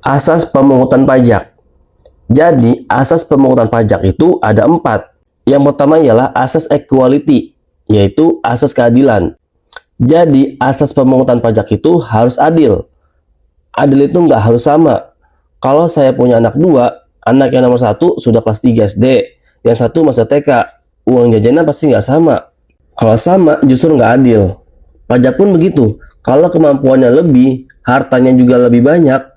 Asas pemungutan pajak. Jadi, asas pemungutan pajak itu ada 4. Yang pertama ialah asas equality, yaitu asas keadilan. Jadi, asas pemungutan pajak itu harus adil. Adil itu nggak harus sama. Kalau saya punya anak 2, anak yang nomor 1 sudah kelas 3 SD, yang satu masih TK, uang jajannya pasti nggak sama. Kalau sama, justru nggak adil. Pajak pun begitu. Kalau kemampuannya lebih, hartanya juga lebih banyak,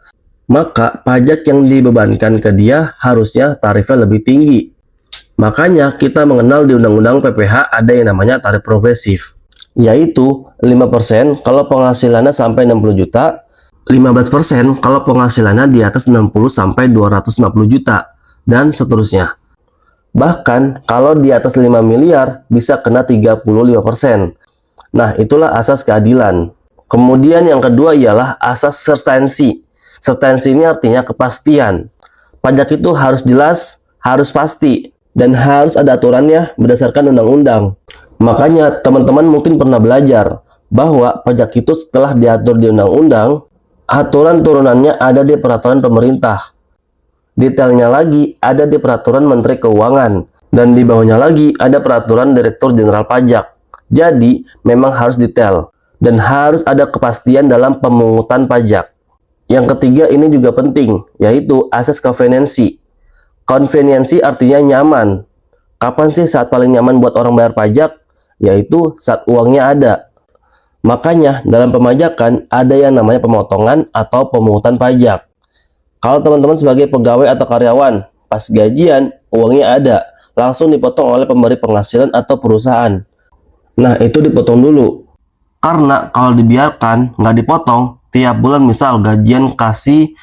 maka pajak yang dibebankan ke dia harusnya tarifnya lebih tinggi. Makanya kita mengenal di Undang-Undang PPH ada yang namanya tarif progresif, yaitu 5% kalau penghasilannya sampai 60 juta, 15% kalau penghasilannya di atas 60 sampai 250 juta, dan seterusnya. Bahkan kalau di atas 5 miliar bisa kena 35%. Nah, itulah asas keadilan. Kemudian yang kedua ialah asas certainty. Certainty ini artinya kepastian. Pajak itu harus jelas, harus pasti, dan harus ada aturannya berdasarkan undang-undang. Makanya teman-teman mungkin pernah belajar bahwa pajak itu setelah diatur di undang-undang, aturan turunannya ada di peraturan pemerintah. Detailnya lagi ada di peraturan Menteri Keuangan, dan di bawahnya lagi ada peraturan Direktur Jenderal Pajak. Jadi memang harus detail, dan harus ada kepastian dalam pemungutan pajak. Yang ketiga ini juga penting, yaitu asas conveniency. Conveniency artinya nyaman. Kapan sih saat paling nyaman buat orang bayar pajak? Yaitu saat uangnya ada. Makanya dalam pemajakan ada yang namanya pemotongan atau pemungutan pajak. Kalau teman-teman sebagai pegawai atau karyawan, pas gajian uangnya ada, langsung dipotong oleh pemberi penghasilan atau perusahaan. Nah, itu dipotong dulu. Karena kalau dibiarkan nggak dipotong, tiap bulan misal gajian kasih,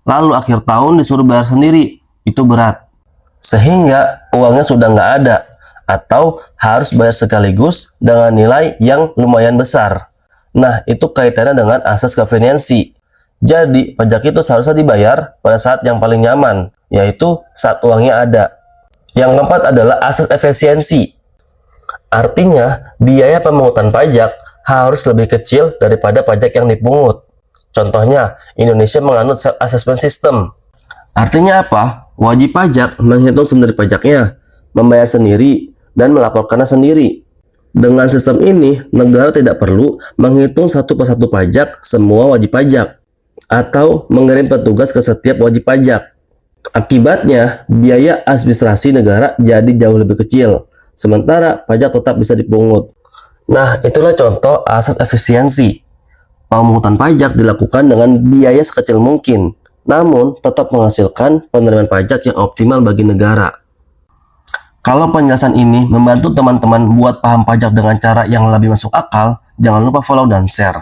lalu akhir tahun disuruh bayar sendiri, itu berat. Sehingga uangnya sudah nggak ada, atau harus bayar sekaligus dengan nilai yang lumayan besar. Nah, itu kaitannya dengan asas conveniency. Jadi, pajak itu seharusnya dibayar pada saat yang paling nyaman, yaitu saat uangnya ada. Yang keempat adalah asas efisiensi. Artinya, biaya pemungutan pajak harus lebih kecil daripada pajak yang dipungut. Contohnya, Indonesia menganut self-assessment system. Artinya apa? Wajib pajak menghitung sendiri pajaknya, membayar sendiri, dan melaporkannya sendiri. Dengan sistem ini, negara tidak perlu menghitung satu persatu pajak semua wajib pajak, atau mengirim petugas ke setiap wajib pajak. Akibatnya, biaya administrasi negara jadi jauh lebih kecil, sementara pajak tetap bisa dipungut. Nah, itulah contoh asas efisiensi. Pemungutan pajak dilakukan dengan biaya sekecil mungkin, namun tetap menghasilkan penerimaan pajak yang optimal bagi negara. Kalau penjelasan ini membantu teman-teman buat paham pajak dengan cara yang lebih masuk akal, jangan lupa follow dan share.